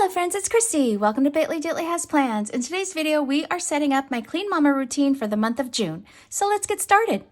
Hello friends, it's Christy. Welcome to Bitly Diddly Has Plans. In today's video, we are setting up my Clean Mama routine for the month of June. So let's get started.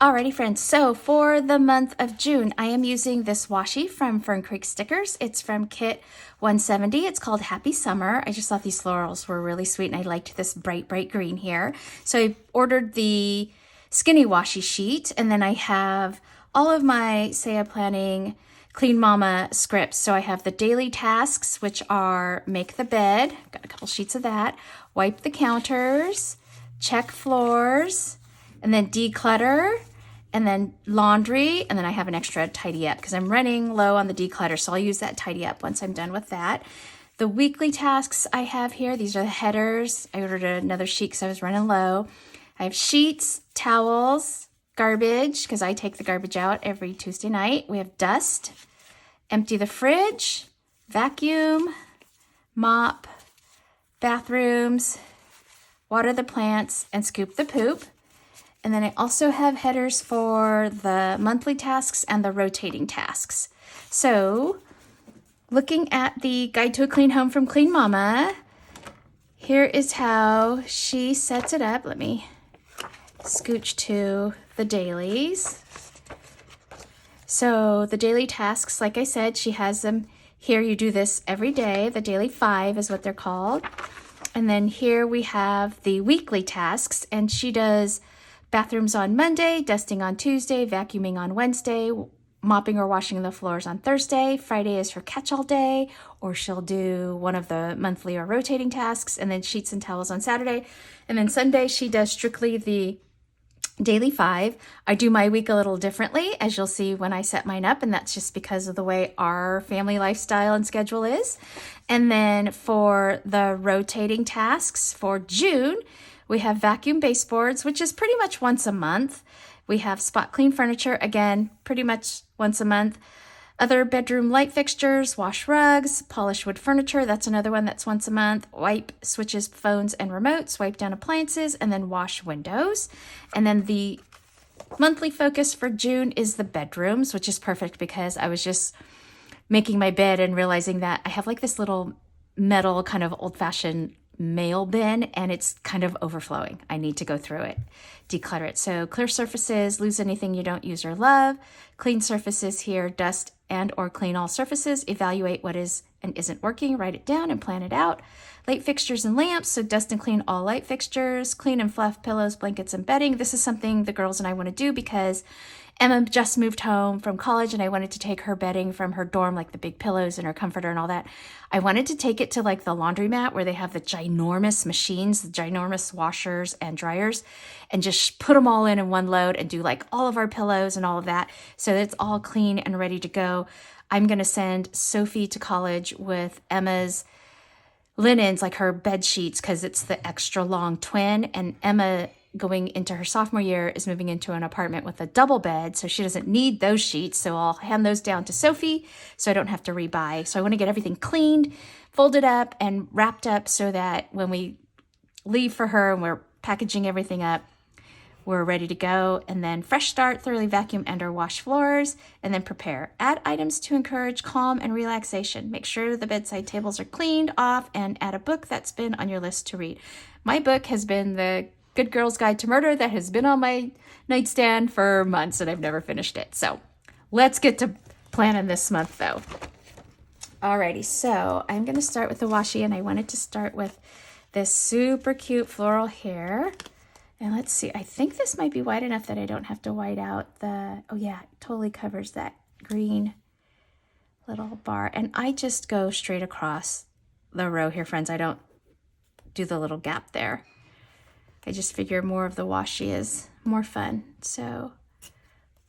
Alrighty friends, so for the month of June, I am using this washi from Fern Creek Stickers. It's from kit 170. It's called Happy Summer. I just thought these florals were really sweet and I liked this bright green here. So I ordered the skinny washi sheet, and then I have all of my Saia Planning Clean Mama scripts. So I have the daily tasks, which are make the bed, got a couple sheets of that, wipe the counters, check floors, and then declutter, and then laundry, and then I have an extra tidy up because I'm running low on the declutter, so I'll use that tidy up once I'm done with that. The weekly tasks I have here, these are the headers. I ordered another sheet because I was running low. I have sheets, towels, garbage, because I take the garbage out every Tuesday night. We have dust, empty the fridge, vacuum, mop, bathrooms, water the plants, and scoop the poop. And then I also have headers for the monthly tasks and the rotating tasks. So looking at the Guide to a Clean Home from Clean Mama, here is how she sets it up. Let me scooch to the dailies. So the daily tasks, like I said, she has them here. You do this every day. The daily 5 is what they're called. And then here we have the weekly tasks, and she does bathrooms on Monday, dusting on Tuesday, vacuuming on Wednesday, mopping or washing the floors on Thursday. Friday is her catch-all day, or she'll do one of the monthly or rotating tasks, and then sheets and towels on Saturday. And then Sunday, she does strictly the daily 5. I do my week a little differently, as you'll see when I set mine up, and that's just because of the way our family lifestyle and schedule is. And then for the rotating tasks for June, we have vacuum baseboards, which is pretty much once a month. We have spot clean furniture, again, pretty much once a month. Other bedroom light fixtures, wash rugs, polish wood furniture, that's another one that's once a month. Wipe switches, phones, and remotes, wipe down appliances, and then wash windows. And then the monthly focus for June is the bedrooms, which is perfect because I was just making my bed and realizing that I have like this little metal kind of old-fashioned mail bin, and it's kind of overflowing. I need to go through it, declutter it. So clear surfaces, lose anything you don't use or love. Clean surfaces here, dust and or clean all surfaces. Evaluate what is and isn't working, write it down and plan it out. Light fixtures and lamps, so dust and clean all light fixtures. Clean and fluff pillows, blankets, and bedding. This is something the girls and I want to do because Emma just moved home from college and I wanted to take her bedding from her dorm, like the big pillows and her comforter and all that. I wanted to take it to like the laundromat where they have the ginormous machines, the ginormous washers and dryers, and just put them all in one load and do like all of our pillows and all of that so that it's all clean and ready to go. I'm going to send Sophie to college with Emma's linens, like her bed sheets, because it's the extra long twin, and Emma, going into her sophomore year, is moving into an apartment with a double bed, so she doesn't need those sheets. So I'll hand those down to Sophie so I don't have to rebuy. So I want to get everything cleaned, folded up, and wrapped up so that when we leave for her and we're packaging everything up, we're ready to go. And then fresh start, thoroughly vacuum and or wash floors, and then prepare. Add items to encourage calm and relaxation. Make sure the bedside tables are cleaned off, and add a book that's been on your list to read. My book has been the Good Girl's Guide to Murder that has been on my nightstand for months and I've never finished it. So let's get to planning this month though. Alrighty, so I'm going to start with the washi, and I wanted to start with this super cute floral here. And let's see, I think this might be wide enough that I don't have to white out the, oh yeah, it totally covers that green little bar. And I just go straight across the row here, friends. I don't do the little gap there. I just figure more of the washi is more fun. So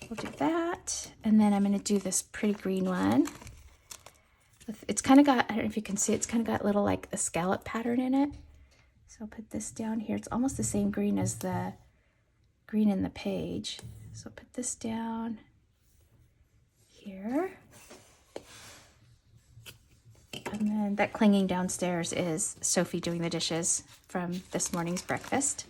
we'll do that. And then I'm going to do this pretty green one. It's kind of got, I don't know if you can see, it's kind of got little like a scallop pattern in it. So I'll put this down here. It's almost the same green as the green in the page. So I'll put this down here. And then that clinging downstairs is Sophie doing the dishes from this morning's breakfast.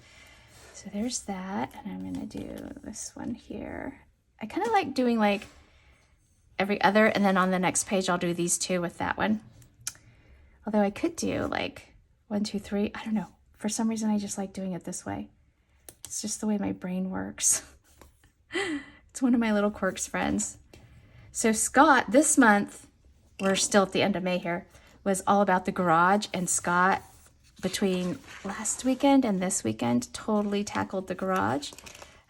So there's that, and I'm gonna do this one here. I kind of like doing like every other, and then on the next page I'll do these two with that one. Although I could do like 1, 2, 3, I don't know. For some reason I just like doing it this way. It's just the way my brain works. It's one of my little quirks, friends. So Scott, this month, we're still at the end of May here, was all about the garage, and Scott, between last weekend and this weekend, totally tackled the garage.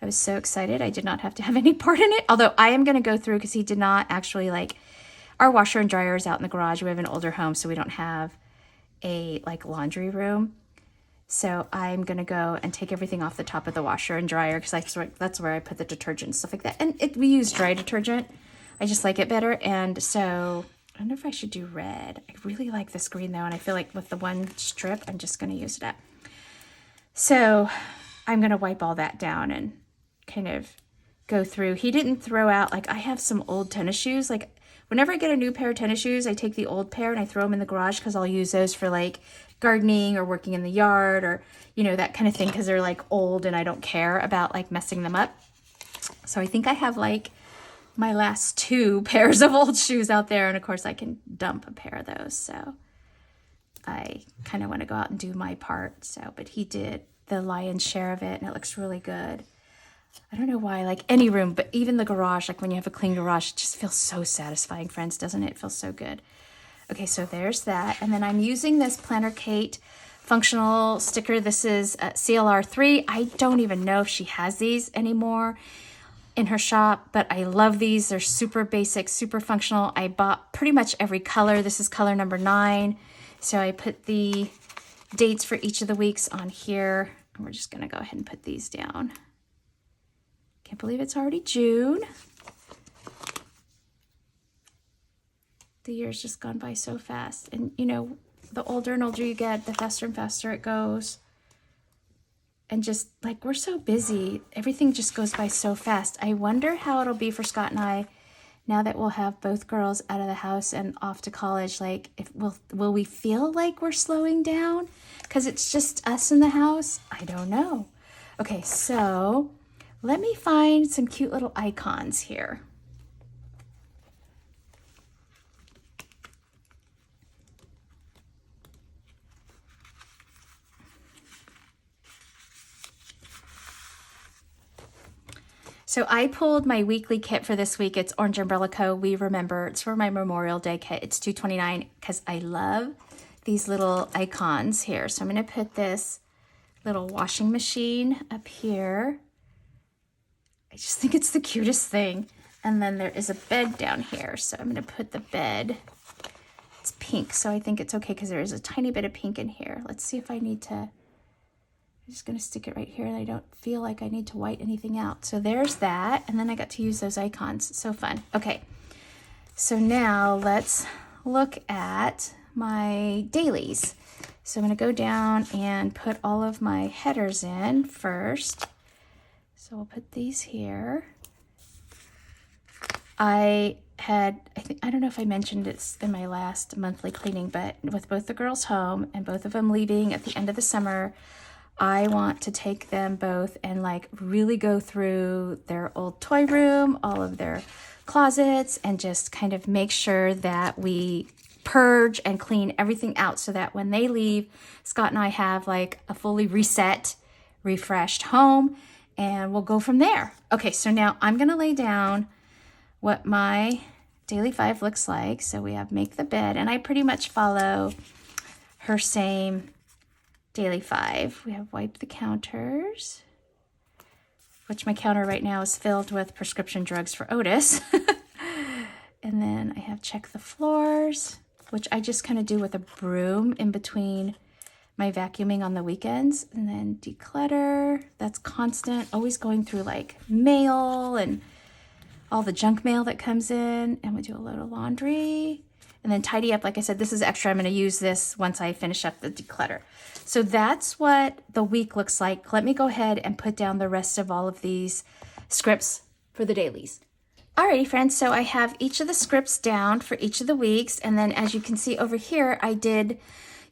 I was so excited. I did not have to have any part in it, although I am going to go through because he did not actually like, our washer and dryer is out in the garage. We have an older home, so we don't have a like laundry room. So I'm going to go and take everything off the top of the washer and dryer because that's where I put the detergent and stuff like that. And we use dry detergent. I just like it better. And so I wonder if I should do red. I really like this green though. And I feel like with the one strip, I'm just going to use it up. So I'm going to wipe all that down and kind of go through. He didn't throw out, like I have some old tennis shoes. Like whenever I get a new pair of tennis shoes, I take the old pair and I throw them in the garage because I'll use those for like gardening or working in the yard or, you know, that kind of thing because they're like old and I don't care about like messing them up. So I think I have like my last 2 pairs of old shoes out there, and of course I can dump a pair of those. So I kind of want to go out and do my part. So, but he did the lion's share of it and it looks really good. I don't know why, like any room, but even the garage, like when you have a clean garage, it just feels so satisfying, friends, doesn't it? It feels so good. Okay, so there's that. And then I'm using this Planner Kate functional sticker. This is CLR 3. I don't even know if she has these anymore in her shop, but I love these. They're super basic, super functional. I bought pretty much every color. This is color number 9. So I put the dates for each of the weeks on here. And we're just gonna go ahead and put these down. Can't believe it's already June. The year's just gone by so fast. And you know, the older and older you get, the faster and faster it goes. And just like, we're so busy. Everything just goes by so fast. I wonder how it'll be for Scott and I now that we'll have both girls out of the house and off to college. Like, if will we feel like we're slowing down because it's just us in the house? I don't know. Okay, so let me find some cute little icons here. So I pulled my weekly kit for this week. It's Orange Umbrella Co. We Remember. It's for my Memorial Day kit. It's $2.29 because I love these little icons here. So I'm going to put this little washing machine up here. I just think it's the cutest thing. And then there is a bed down here. So I'm going to put the bed. It's pink, so I think it's okay because there is a tiny bit of pink in here. Let's see if I need to. I'm just going to stick it right here and I don't feel like I need to white anything out. So there's that. And then I got to use those icons. So fun. Okay. So now let's look at my dailies. So I'm going to go down and put all of my headers in first. So we'll put these here. I don't know if I mentioned it's in my last monthly cleaning, but with both the girls home and both of them leaving at the end of the summer, I want to take them both and like really go through their old toy room, all of their closets, and just kind of make sure that we purge and clean everything out so that when they leave, Scott and I have like a fully reset, refreshed home, and we'll go from there. Okay, so now I'm gonna lay down what my daily 5 looks like. So we have make the bed, and I pretty much follow her same daily 5. We have wipe the counters, which my counter right now is filled with prescription drugs for Otis. And then I have check the floors, which I just kind of do with a broom in between my vacuuming on the weekends. And then declutter, that's constant, always going through like mail and all the junk mail that comes in. And we do a load of laundry. And then tidy up, like I said, this is extra. I'm going to use this once I finish up the declutter. So that's what the week looks like. Let me go ahead and put down the rest of all of these scripts for the dailies. Alrighty, friends, so I have each of the scripts down for each of the weeks. And then as you can see over here, I did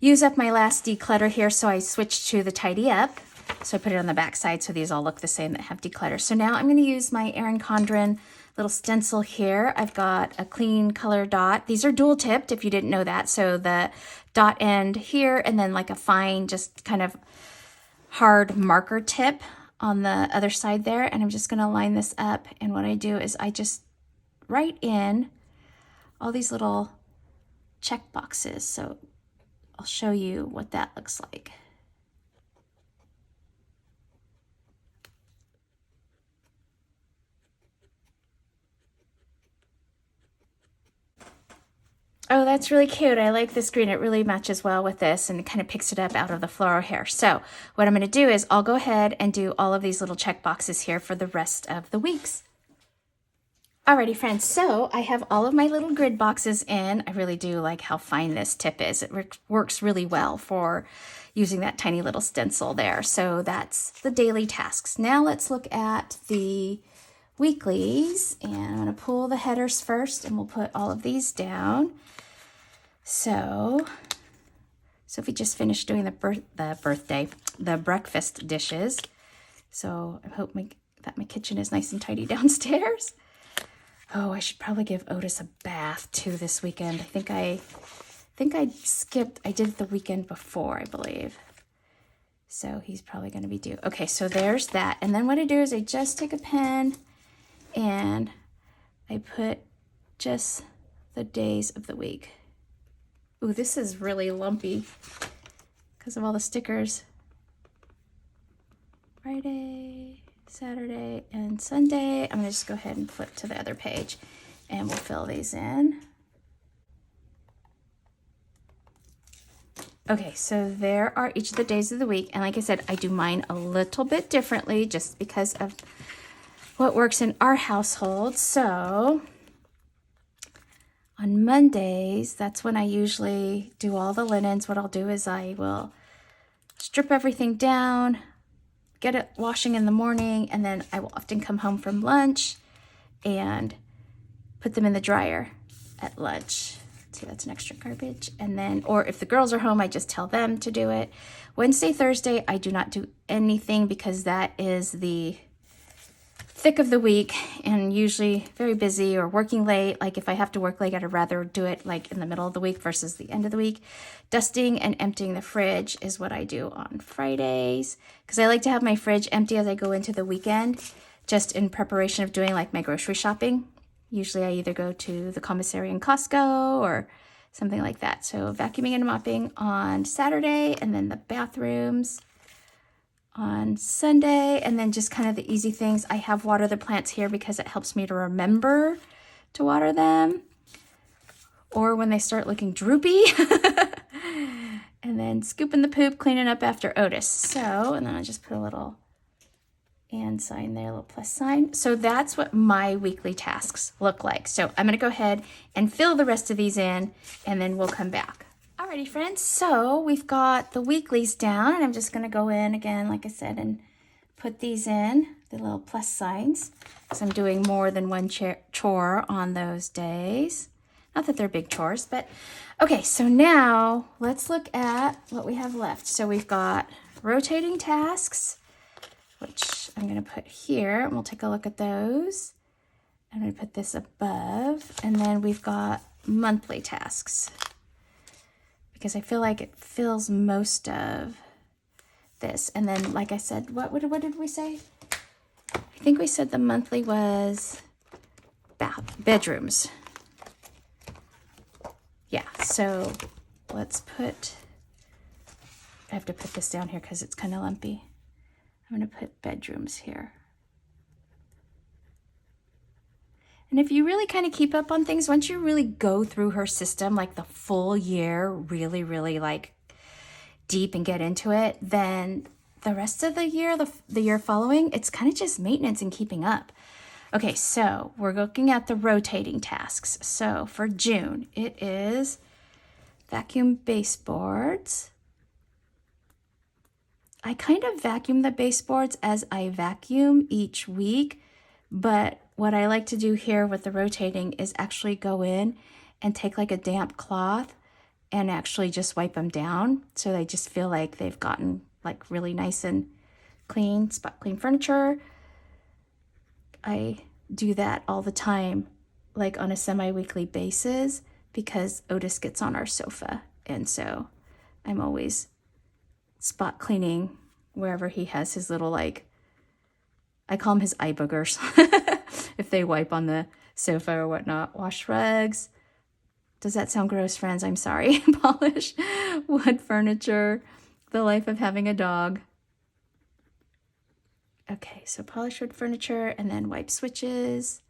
use up my last declutter here, so I switched to the tidy up. So I put it on the back side so these all look the same that have declutter. So now I'm going to use my Erin Condren little stencil here. I've got a clean color dot. These are dual tipped if you didn't know that. So the dot end here and then like a fine, just kind of hard marker tip on the other side there. And I'm just going to line this up. And what I do is I just write in all these little check boxes. So I'll show you what that looks like. Oh, that's really cute. I like this green. It really matches well with this and it kind of picks it up out of the floral hair. So what I'm going to do is I'll go ahead and do all of these little check boxes here for the rest of the weeks. Alrighty, friends, so I have all of my little grid boxes in. I really do like how fine this tip is. It works really well for using that tiny little stencil there. So that's the daily tasks. Now let's look at the weeklies, and I'm going to pull the headers first, and we'll put all of these down. So Sophie just finished doing the breakfast dishes. So I hope that my kitchen is nice and tidy downstairs. Oh, I should probably give Otis a bath too this weekend. I did it the weekend before, I believe. So he's probably going to be due. Okay, so there's that. And then what I do is I just take a pen and I put just the days of the week. Ooh, this is really lumpy because of all the stickers. Friday, Saturday, and Sunday. I'm going to just go ahead and flip to the other page and we'll fill these in. Okay, so there are each of the days of the week. And like I said, I do mine a little bit differently just because of what works in our household. So on Mondays, that's when I usually do all the linens. What I'll do is I will strip everything down, get it washing in the morning, and then I will often come home from lunch and put them in the dryer at lunch. See, that's an extra garbage. And then, or if the girls are home, I just tell them to do it. Wednesday, Thursday, I do not do anything because that is the thick of the week and usually very busy or working late. Like if I have to work late, I'd rather do it like in the middle of the week versus the end of the week. Dusting and emptying the fridge is what I do on Fridays because I like to have my fridge empty as I go into the weekend, just in preparation of doing like my grocery shopping. Usually I either go to the commissary in Costco or something like that. So vacuuming and mopping on Saturday, and then the bathrooms on Sunday, and then just kind of the easy things. I have water the plants here because it helps me to remember to water them, or when they start looking droopy. And then scooping the poop, cleaning up after Otis. So, and then I just put a little and sign there, a little plus sign. So that's what my weekly tasks look like. So I'm going to go ahead and fill the rest of these in, and then we'll come back. Alrighty, friends, so we've got the weeklies down, and I'm just going to go in again, like I said, and put these in, the little plus signs, because I'm doing more than one chore on those days. Not that they're big chores, but okay, so now let's look at what we have left. So we've got rotating tasks, which I'm going to put here, and we'll take a look at those. I'm going to put this above, and then we've got monthly tasks, because I feel like it fills most of this. And then, like I said, what did we say? I think we said the monthly was bedrooms. Yeah, so let's put, I have to put this down here because it's kind of lumpy. I'm going to put bedrooms here. And if you really kind of keep up on things, once you really go through her system, like the full year, really, really like deep and get into it, then the rest of the year, the year following, it's kind of just maintenance and keeping up. Okay, so we're looking at the rotating tasks. So for June, it is vacuum baseboards. I kind of vacuum the baseboards as I vacuum each week, but what I like to do here with the rotating is actually go in and take like a damp cloth and actually just wipe them down so they just feel like they've gotten like really nice and spot clean furniture. I do that all the time, like on a semi-weekly basis, because Otis gets on our sofa. And so I'm always spot cleaning wherever he has his little, like, I call them his eye boogers. If they wipe on the sofa or whatnot. Wash rugs. Does that sound gross, friends? I'm sorry. Polish wood furniture. The life of having a dog. Okay, so polish wood furniture and then wipe switches.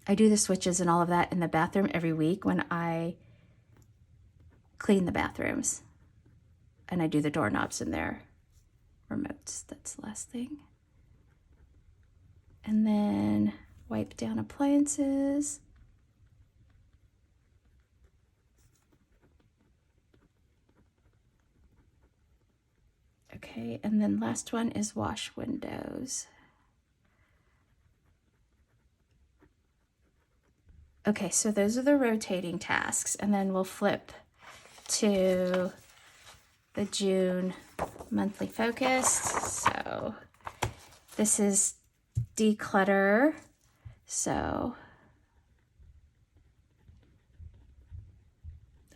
I do the switches and all of that in the bathroom every week when I clean the bathrooms. And I do the doorknobs in there. Remotes, that's the last thing. And then wipe down appliances. Okay, and then last one is wash windows. Okay, so those are the rotating tasks, and then we'll flip to the June monthly focus. So this is declutter. So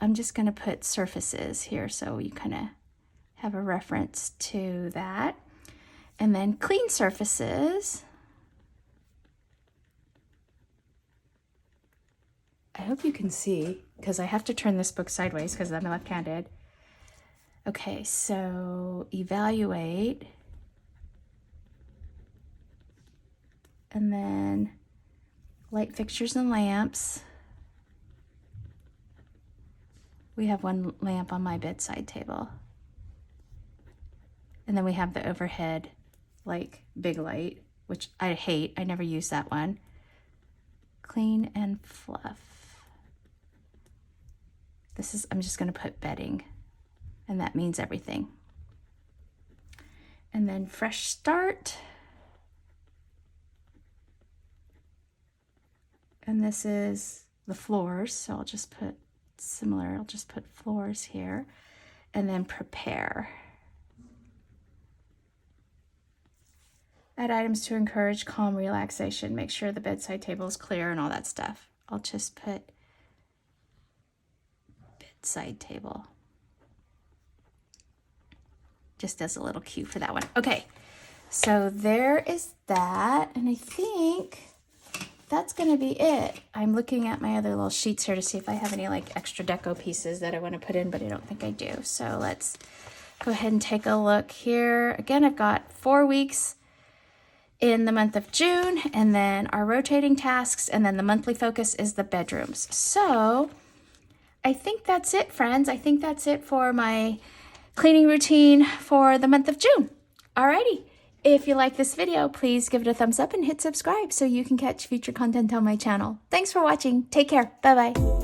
I'm just going to put surfaces here so you kind of have a reference to that. And then clean surfaces. I hope you can see, because I have to turn this book sideways because I'm left-handed. Okay, so evaluate. And then light fixtures and lamps. We have one lamp on my bedside table. And then we have the overhead, like, big light, which I hate. I never use that one. Clean and fluff. I'm just going to put bedding, and that means everything. And then fresh start. And this is the floors, so I'll just put similar. I'll just put floors here. And then prepare. Add items to encourage calm relaxation. Make sure the bedside table is clear and all that stuff. I'll just put bedside table. Just as a little cue for that one. Okay, so there is that. And I think that's going to be it. I'm looking at my other little sheets here to see if I have any like extra deco pieces that I want to put in, but I don't think I do. So let's go ahead and take a look here. Again, I've got 4 weeks in the month of June, and then our rotating tasks, and then the monthly focus is the bedrooms. So I think that's it, friends. I think that's it for my cleaning routine for the month of June. Alrighty. If you like this video, please give it a thumbs up and hit subscribe so you can catch future content on my channel. Thanks for watching. Take care. Bye-bye.